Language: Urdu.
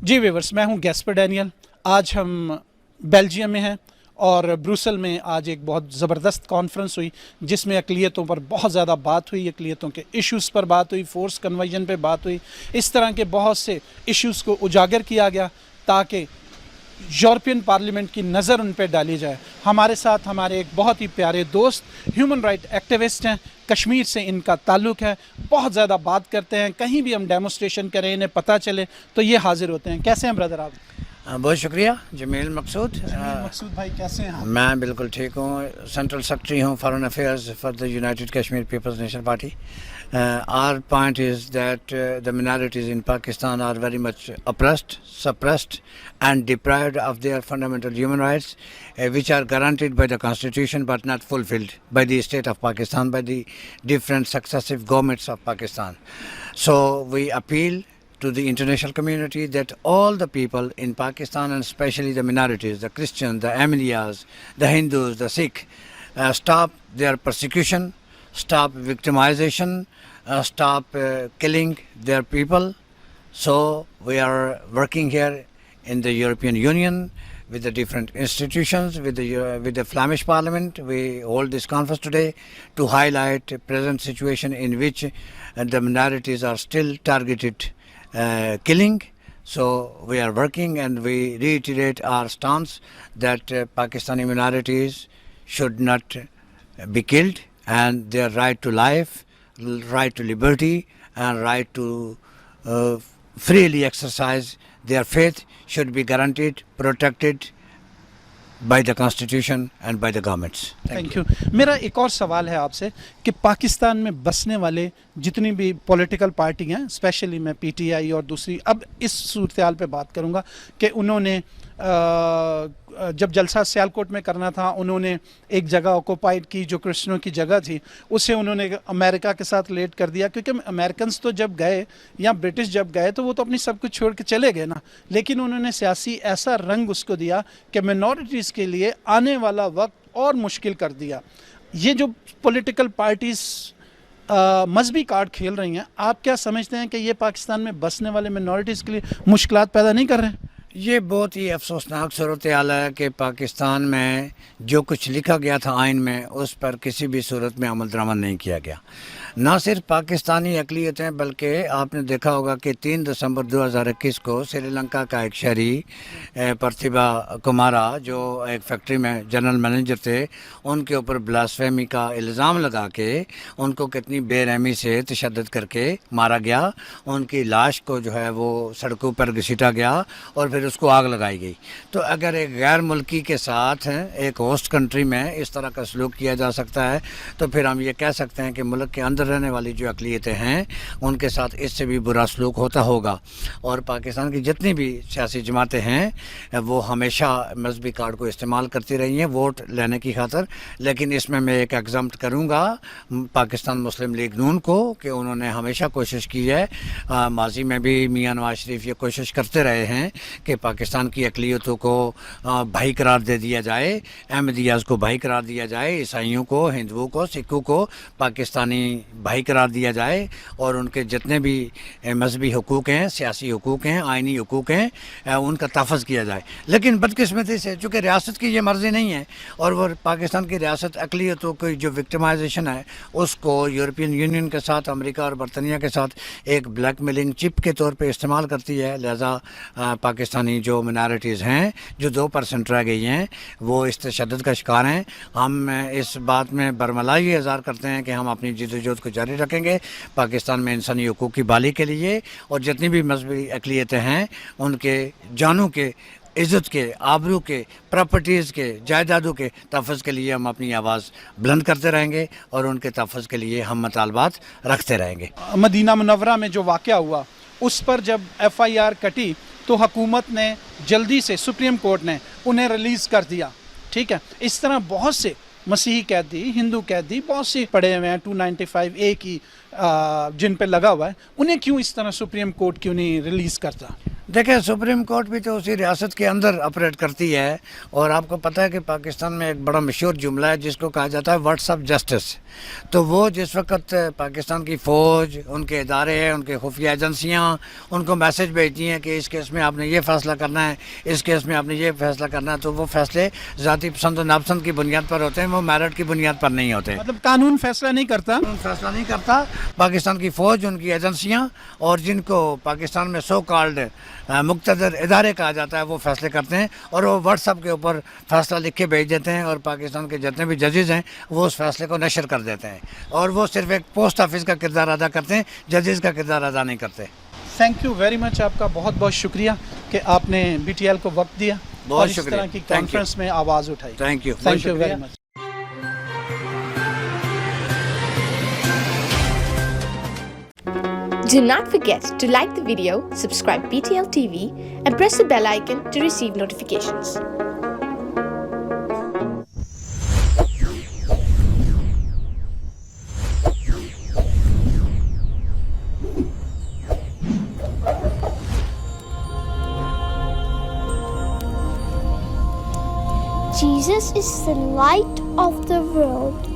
جی ویورس، میں ہوں گیسپر ڈینیل۔ آج ہم بیلجیم میں ہیں اور بروسل میں آج ایک بہت زبردست کانفرنس ہوئی جس میں اقلیتوں پر بہت زیادہ بات ہوئی، اقلیتوں کے ایشوز پر بات ہوئی، فورس کنورژن پہ بات ہوئی، اس طرح کے بہت سے ایشوز کو اجاگر کیا گیا تاکہ یورپین پارلیمنٹ کی نظر ان پہ ڈالی جائے۔ ہمارے ساتھ ہمارے ایک بہت ہی پیارے دوست ہیومن رائٹ ایکٹیوسٹ ہیں، کشمیر سے ان کا تعلق ہے، بہت زیادہ بات کرتے ہیں، کہیں بھی ہم ڈیمونسٹریشن کریں انہیں پتہ چلے تو یہ حاضر ہوتے ہیں۔ کیسے ہیں برادر آپ؟ بہت شکریہ جمیل مقصود۔ مقصود بھائی کیسے ہیں؟ میں بالکل ٹھیک ہوں، سینٹرل سیکرٹری ہوں foreign affairs for the United Kashmir People's National Party. Our point is that the minorities in Pakistan are very much oppressed, suppressed and deprived of their fundamental human rights which are guaranteed by the constitution but not fulfilled by the state of Pakistan, by the different successive governments of Pakistan. So we appeal to the international community that all the people in Pakistan and especially the minorities, the Christians, the Ahmadiyyas, the Hindus, the Sikh, stop their persecution, stop victimization, stop killing their people. So we are working here in the European Union with the different institutions, with the Flemish Parliament. We hold this conference today to highlight present situation in which the minorities are still targeted killing. So we are working and we reiterate our stance that Pakistani minorities should not be killed and their right to life, right to liberty and right to freely exercise their faith should be guaranteed, protected by the constitution and by the governments. Thank you. میرا ایک اور سوال ہے آپ سے کہ پاکستان میں بسنے والے جتنی بھی پولیٹیکل پارٹی ہیں، اسپیشلی میں پی ٹی آئی اور دوسری، اب اس صورتحال پہ بات کروں گا کہ انہوں نے جب جلسہ سیالکوٹ میں کرنا تھا انہوں نے ایک جگہ آکوپائڈ کی جو کرسچنوں کی جگہ تھی، اسے انہوں نے امریکہ کے ساتھ لیٹ کر دیا، کیونکہ امریکنز تو جب گئے یا برٹش جب گئے تو وہ تو اپنی سب کچھ چھوڑ کے چلے گئے نا، لیکن انہوں نے سیاسی ایسا رنگ اس کو دیا کہ منورٹیز کے لیے آنے والا وقت اور مشکل کر دیا۔ یہ جو پولیٹیکل پارٹیز مذہبی کارڈ کھیل رہی ہیں، آپ کیا سمجھتے ہیں کہ یہ پاکستان میں بسنے والے منورٹیز کے لیے مشکلات پیدا نہیں کر رہے ہیں؟ یہ بہت ہی افسوسناک صورتحال ہے کہ پاکستان میں جو کچھ لکھا گیا تھا آئین میں اس پر کسی بھی صورت میں عمل درآمد نہیں کیا گیا۔ نہ صرف پاکستانی اقلیتیں بلکہ آپ نے دیکھا ہوگا کہ 3 دسمبر 2021 کو سری لنکا کا ایک شہری پرتیبھا کمارا جو ایک فیکٹری میں جنرل مینیجر تھے، ان کے اوپر بلاسفیمی کا الزام لگا کے ان کو کتنی بے رحمی سے تشدد کر کے مارا گیا، ان کی لاش کو جو ہے وہ سڑکوں پر گھسیٹا گیا اور پھر اس کو آگ لگائی گئی۔ تو اگر ایک غیر ملکی کے ساتھ ایک ہوسٹ کنٹری میں اس طرح کا سلوک کیا جا سکتا ہے تو پھر ہم یہ کہہ سکتے ہیں کہ ملک کے اندر رہنے والی جو اقلیتیں ہیں ان کے ساتھ اس سے بھی برا سلوک ہوتا ہوگا۔ اور پاکستان کی جتنی بھی سیاسی جماعتیں ہیں وہ ہمیشہ مذہبی کارڈ کو استعمال کرتی رہی ہیں ووٹ لینے کی خاطر، لیکن اس میں ایک ایگزمپٹ کروں گا پاکستان مسلم لیگ نون کو کہ انہوں نے ہمیشہ کوشش کی ہے، ماضی میں بھی میاں نواز شریف یہ کوشش کرتے رہے ہیں کہ پاکستان کی اقلیتوں کو بھائی قرار دے دیا جائے، احمدیاز کو بھائی قرار دیا جائے، عیسائیوں کو، ہندوؤں کو، سکھوں کو پاکستانی بھائی قرار دیا جائے اور ان کے جتنے بھی مذہبی حقوق ہیں، سیاسی حقوق ہیں، آئینی حقوق ہیں ان کا تحفظ کیا جائے۔ لیکن بدقسمتی سے چونکہ ریاست کی یہ مرضی نہیں ہے اور وہ پاکستان کی ریاست اقلیتوں کی جو وکٹمائزیشن ہے اس کو یورپین یونین کے ساتھ، امریکہ اور برطانیہ کے ساتھ ایک بلیک میلنگ چپ کے طور پہ استعمال کرتی ہے، لہذا پاکستانی جو منارٹیز ہیں جو 2% رہ گئی ہیں وہ اس تشدد کا شکار ہیں۔ ہم اس بات میں برملائی اظہار کرتے ہیں کہ ہم اپنی جدوجہد کو جاری رکھیں گے پاکستان میں انسانی حقوق کی بحالی کے لیے، اور جتنی بھی مذہبی اقلیتیں ہیں ان کے جانوں کے، عزت کے، آبرو کے، پراپرٹیز کے، جائیدادوں کے تحفظ کے لیے ہم اپنی آواز بلند کرتے رہیں گے اور ان کے تحفظ کے لیے ہم مطالبات رکھتے رہیں گے۔ مدینہ منورہ میں جو واقعہ ہوا اس پر جب ایف آئی آر کٹی تو حکومت نے جلدی سے، سپریم کورٹ نے انہیں ریلیز کر دیا، ٹھیک ہے۔ اس طرح بہت سے مسیحی قیدی، ہندو قیدی بہت سے پڑے ہوئے ہیں 295A کی جن پہ لگا ہوا ہے، انہیں کیوں اس طرح سپریم کورٹ کیوں نہیں ریلیز کرتا؟ دیکھیں سپریم کورٹ بھی تو اسی ریاست کے اندر آپریٹ کرتی ہے، اور آپ کو پتہ ہے کہ پاکستان میں ایک بڑا مشہور جملہ ہے جس کو کہا جاتا ہے ورڈس آف جسٹس. تو وہ جس وقت پاکستان کی فوج، ان کے ادارے، ان کے خفیہ ایجنسیاں ان کو میسج بھیجتی ہیں کہ اس کیس میں آپ نے یہ فیصلہ کرنا ہے، اس کیس میں آپ نے یہ فیصلہ کرنا ہے، تو وہ فیصلے ذاتی پسند و ناپسند کی بنیاد پر ہوتے ہیں، وہ میرٹ کی بنیاد پر نہیں ہوتے. مطلب قانون فیصلہ نہیں کرتا. فیصلہ نہیں کرتا، پاکستان کی فوج، ان کی ایجنسیاں، اور جن کو پاکستان میں سو کالڈ مقتدر ادارے کہا جاتا ہے، وہ فیصلے کرتے ہیں، اور وہ واٹس ایپ کے اوپر فیصلہ لکھ کے بھیج دیتے ہیں، اور پاکستان کے جتنے بھی ججز ہیں وہ اس فیصلے کو نشر کر دیتے ہیں، اور وہ صرف ایک پوسٹ آفس کا کردار ادا کرتے ہیں، ججز کا کردار ادا نہیں کرتے. تھینک یو ویری مچ، آپ کا بہت بہت شکریہ کہ آپ نے بی ٹی ایل کو وقت دیا بہت اور اس شکریہ. طرح کی Thank you. کانفرنس میں آواز اٹھائی. Thank you thank you very much. Do not forget to like the video, subscribe BTL TV, and press the bell icon to receive notifications. Jesus is the light of the world.